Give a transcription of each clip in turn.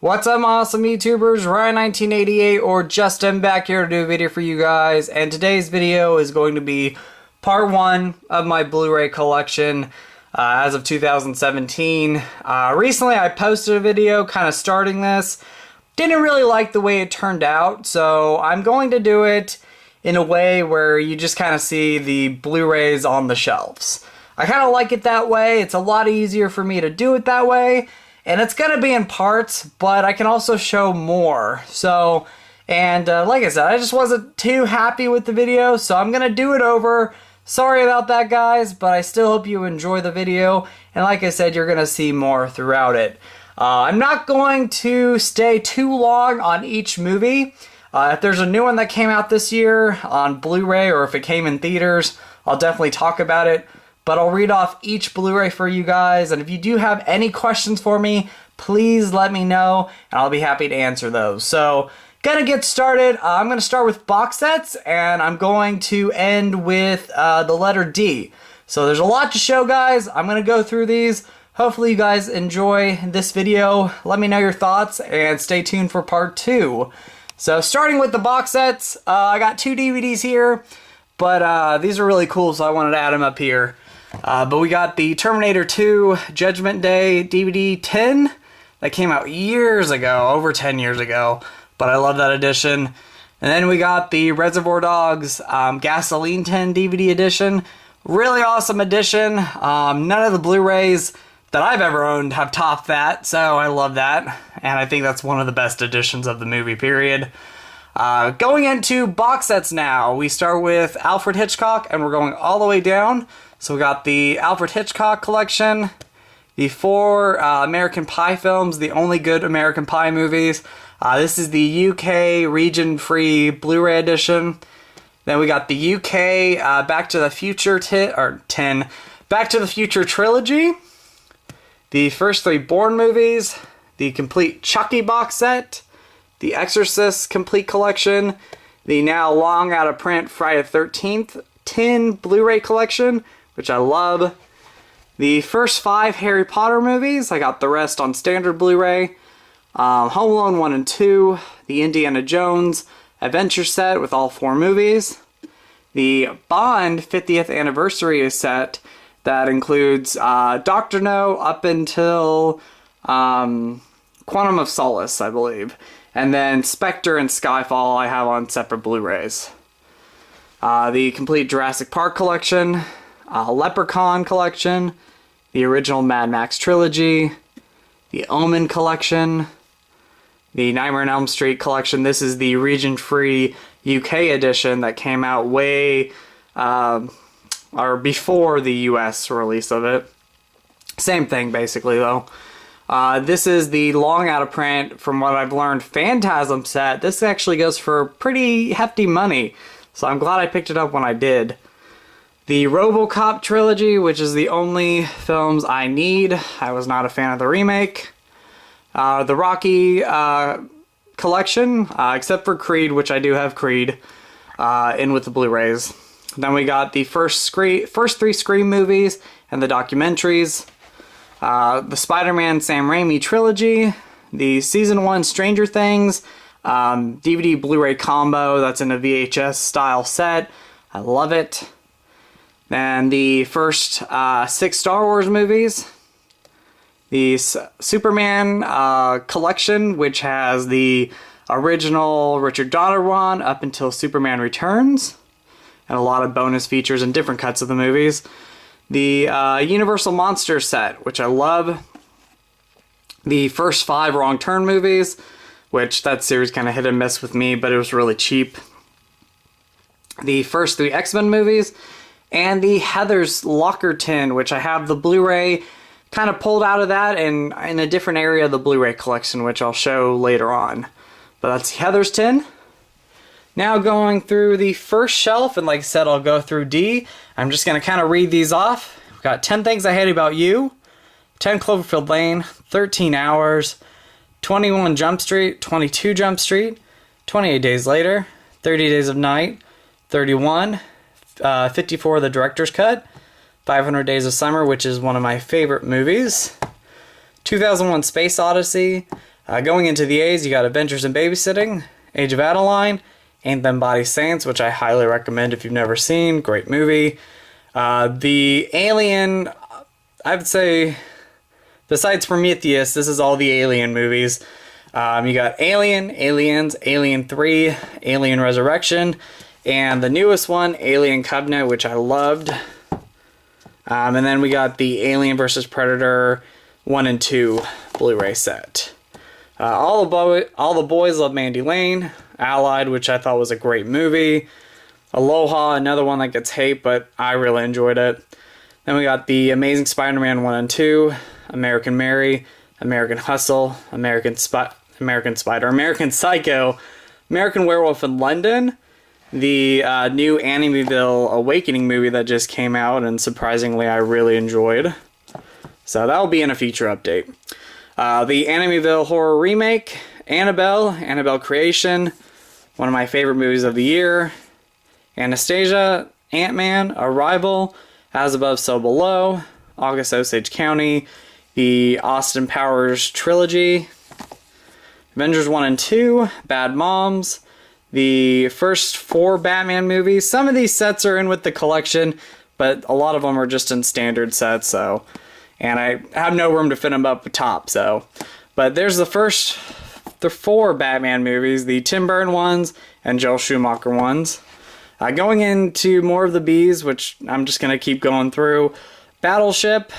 What's up, awesome YouTubers? Ryan1988 or Justin back here to do a video for you guys, and today's video is going to be part 1 of my Blu-ray collection as of 2017. Recently I posted a video kind of starting this. Didn't really like the way it turned out, so I'm going to do it in a way where you just kind of see the Blu-rays on the shelves. I kind of like it that way. It's a lot easier for me to do it that way. And it's going to be in parts, but I can also show more. So, and like I said, I just wasn't too happy with the video, so I'm going to do it over. Sorry about that, guys, but I still hope you enjoy the video. And like I said, you're going to see more throughout it. I'm not going to stay too long on each movie. If there's a new one that came out this year on Blu-ray, or if it came in theaters, I'll definitely talk about it. But I'll read off each Blu-ray for you guys, and if you do have any questions for me, please let me know, and I'll be happy to answer those. So, gonna get started. I'm gonna start with box sets, and I'm going to end with the letter D. So there's a lot to show, guys. I'm gonna go through these. Hopefully you guys enjoy this video. Let me know your thoughts, and stay tuned for part 2. So starting with the box sets, I got 2 DVDs here, but these are really cool, so I wanted to add them up here. But we got the Terminator 2 Judgment Day DVD 10 that came out years ago, over 10 years ago, but I love that edition. And then we got the Reservoir Dogs Gasoline 10 DVD edition. Really awesome edition. None of the Blu-rays that I've ever owned have topped that, so I love that. And I think that's one of the best editions of the movie, period. Going into box sets now, we start with Alfred Hitchcock, and we're going all the way down. So we got the Alfred Hitchcock collection, the 4 American Pie films, the only good American Pie movies. This is the UK region-free Blu-ray edition. Then we got the UK Back to the Future Back to the Future trilogy, the first 3 Bourne movies, the complete Chucky box set, the Exorcist complete collection, the now long out of print Friday the 13th 10 Blu-ray collection, which I love. The first 5 Harry Potter movies, I got the rest on standard Blu-ray. Home Alone 1 and 2, the Indiana Jones Adventure set with all 4 movies. The Bond 50th anniversary set that includes Dr. No up until Quantum of Solace, I believe. And then Spectre and Skyfall I have on separate Blu-rays. The complete Jurassic Park collection, Leprechaun collection, the original Mad Max trilogy, the Omen collection, the Nightmare on Elm Street collection. This is the region-free UK edition that came out way or before the US release of it. Same thing basically though. This is the long out of print, from what I've learned, Phantasm set. This actually goes for pretty hefty money, so I'm glad I picked it up when I did. The RoboCop trilogy, which is the only films I need. I was not a fan of the remake. The Rocky collection, except for Creed, which I do have Creed in with the Blu-rays. Then we got the first 3 Scream movies and the documentaries. The Spider-Man Sam Raimi trilogy, the Season 1 Stranger Things, DVD Blu-ray combo that's in a VHS style set. I love it. Then the first 6 Star Wars movies, the Superman collection, which has the original Richard Donner one up until Superman Returns, and a lot of bonus features and different cuts of the movies. The Universal Monsters set, which I love. The first 5 Wrong Turn movies, which that series kind of hit and miss with me, but it was really cheap. The first 3 X-Men movies, and the Heather's Locker tin, which I have the Blu-ray kind of pulled out of that and in a different area of the Blu-ray collection, which I'll show later on. But that's Heather's tin. Now going through the first shelf, and like I said, I'll go through D. I'm just going to kind of read these off. We've got 10 Things I Hate About You, 10 Cloverfield Lane, 13 Hours, 21 Jump Street, 22 Jump Street, 28 Days Later, 30 Days of Night, 31, 54 The Director's Cut, 500 Days of Summer, which is one of my favorite movies, 2001 Space Odyssey, Going into the A's, you got Adventures in Babysitting, Age of Adeline, Ain't Them Body Saints, which I highly recommend if you've never seen. Great movie. The Alien, I would say, besides Prometheus, this is all the Alien movies. You got Alien, Aliens, Alien 3, Alien Resurrection, and the newest one, Alien Covenant, which I loved. And then we got the Alien vs. Predator 1 and 2 Blu-ray set. All the Boys Love Mandy Lane, Allied, which I thought was a great movie. Aloha, another one that gets hate, but I really enjoyed it. Then we got the Amazing Spider-Man 1 and 2, American Mary, American Hustle, American Spider, American Psycho, American Werewolf in London, the new Amityville Awakening movie that just came out, and surprisingly I really enjoyed. So that will be in a future update. The Amityville horror remake, Annabelle Creation, one of my favorite movies of the year. Anastasia, Ant-Man, Arrival, As Above, So Below, August Osage County, the Austin Powers trilogy, Avengers 1 and 2, Bad Moms, the first 4 Batman movies. Some of these sets are in with the collection, but a lot of them are just in standard sets, so, and I have no room to fit them up top, so. But there's the 4 Batman movies, the Tim Burton ones and Joel Schumacher ones. Going into more of the B's, which I'm just going to keep going through. Battleship,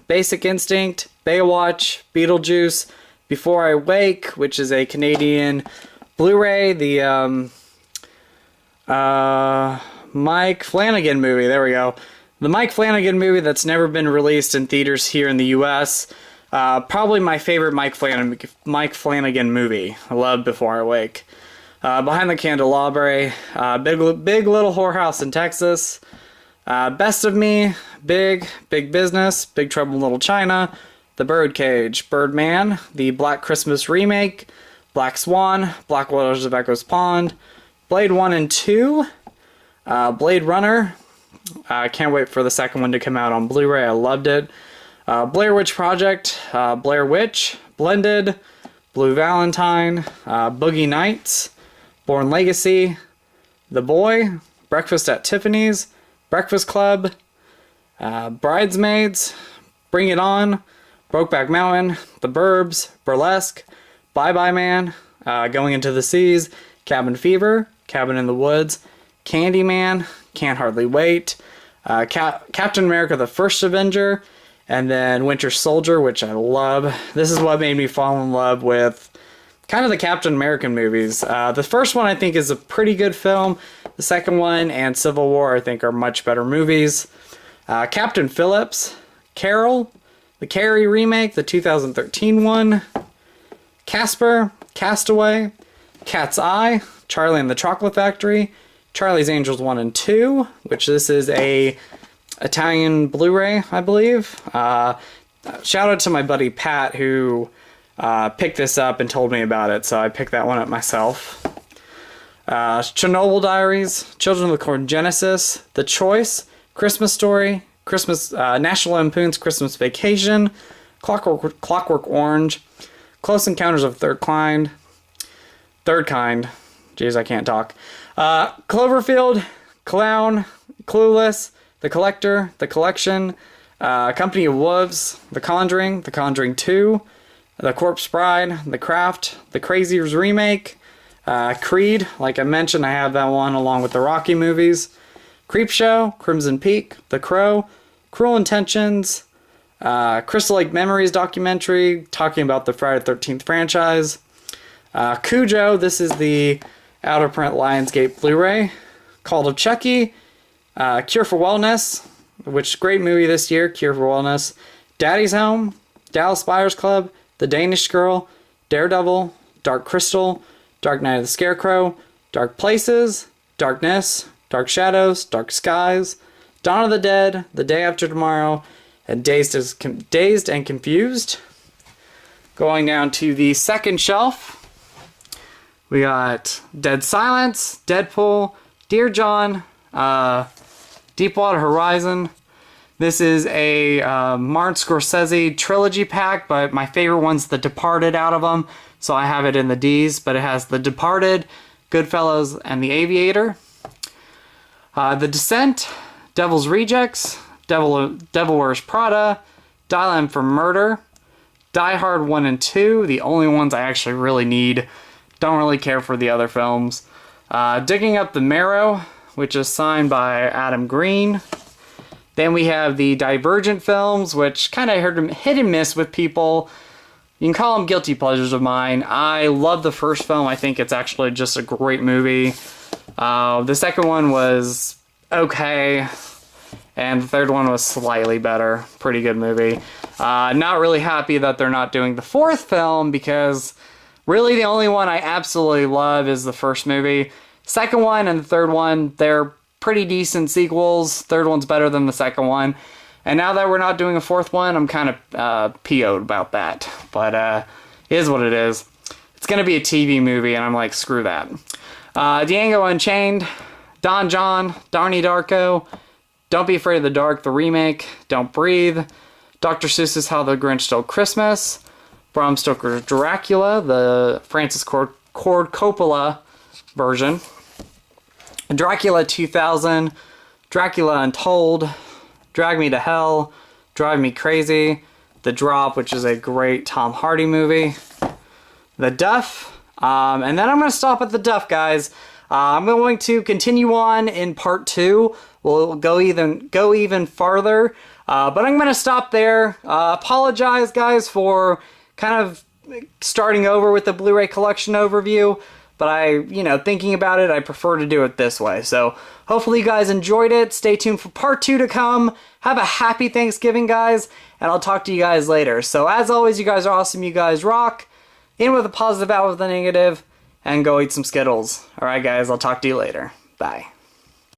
Basic Instinct, Baywatch, Beetlejuice, Before I Wake, which is a Canadian Blu-ray, the Mike Flanagan movie, there we go. The Mike Flanagan movie that's never been released in theaters here in the US. Probably my favorite Mike Flanagan movie. I love Before I Wake. Behind the Candelabra, Big Little Whorehouse in Texas, Best of Me, Big Business, Big Trouble in Little China, The Birdcage, Birdman, the Black Christmas remake, Black Swan, Black Waters of Echo's Pond, Blade 1 and 2, Blade Runner. I can't wait for the second one to come out on Blu-ray. I loved it. Blair Witch Project, Blair Witch, Blended, Blue Valentine, Boogie Nights, Born Legacy, The Boy, Breakfast at Tiffany's, Breakfast Club, Bridesmaids, Bring It On, Brokeback Mountain, The Burbs, Burlesque, Bye Bye Man, Going Into the Seas, Cabin Fever, Cabin in the Woods, Candyman, Can't Hardly Wait, Captain America the First Avenger, and then Winter Soldier, which I love. This is what made me fall in love with kind of the Captain American movies. The first one I think is a pretty good film. The second one and Civil War I think are much better movies. Captain Phillips, Carol, the Carrie remake, the 2013 one, Casper, Castaway, Cat's Eye, Charlie and the Chocolate Factory, Charlie's Angels 1 and 2, which this is a Italian Blu-ray, I believe. Shout out to my buddy Pat who picked this up and told me about it, so I picked that one up myself. Chernobyl Diaries, Children of the Corn Genesis, The Choice, Christmas Story, National Lampoon's Christmas Vacation, Clockwork Orange, Close Encounters of Third Kind. Jeez, I can't talk. Cloverfield, Clown, Clueless, The Collector, The Collection, Company of Wolves, The Conjuring 2, The Corpse Bride, The Craft, The Crazies remake, Creed, like I mentioned, I have that one along with the Rocky movies, Creepshow, Crimson Peak, The Crow, Cruel Intentions, Crystal Lake Memories documentary talking about the Friday the 13th franchise, Cujo, this is the out of print Lionsgate Blu-ray, Call of Chucky, Cure for Wellness, which great movie this year, Cure for Wellness, Daddy's Home, Dallas Buyers Club, The Danish Girl, Daredevil, Dark Crystal, Dark Night of the Scarecrow, Dark Places, Darkness, Dark Shadows, Dark Skies, Dawn of the Dead, The Day After Tomorrow, and Dazed and Confused. Going down to the second shelf, we got Dead Silence, Deadpool, Dear John, Deepwater Horizon, This is a Martin Scorsese trilogy pack, but my favorite one's The Departed out of them, so I have it in the D's, but it has The Departed, Goodfellas, and The Aviator. The Descent, Devil's Rejects, Devil Wears Prada, Dial M for Murder, Die Hard 1 and 2, the only ones I actually really need. Don't really care for the other films. Digging Up the Marrow, which is signed by Adam Green. Then we have the Divergent films, which kind of hit and miss with people. You can call them guilty pleasures of mine. I love the first film. I think it's actually just a great movie. The second one was okay, and the third one was slightly better. Pretty good movie. Not really happy that they're not doing the fourth film, because really the only one I absolutely love is the first movie. Second one and the third one, they're pretty decent sequels. Third one's better than the second one. And now that we're not doing a fourth one, I'm kind of PO'd about that. But it is what it is. It's going to be a TV movie, and I'm like, screw that. Django Unchained, Don John, Donnie Darko, Don't Be Afraid of the Dark, the remake, Don't Breathe, Dr. Seuss's How the Grinch Stole Christmas, Bram Stoker's Dracula, the Francis Ford Coppola version, Dracula 2000, Dracula Untold, Drag Me to Hell, Drive Me Crazy, The Drop, which is a great Tom Hardy movie, The Duff, and then I'm going to stop at The Duff, guys. I'm going to continue on in part 2. We'll go even farther, but I'm going to stop there. Apologize, guys, for kind of starting over with the Blu-ray collection overview. But thinking about it, I prefer to do it this way. So hopefully you guys enjoyed it. Stay tuned for part 2 to come. Have a happy Thanksgiving, guys, and I'll talk to you guys later. So as always, you guys are awesome. You guys rock. In with a positive, out with a negative, and go eat some Skittles. All right, guys, I'll talk to you later. Bye.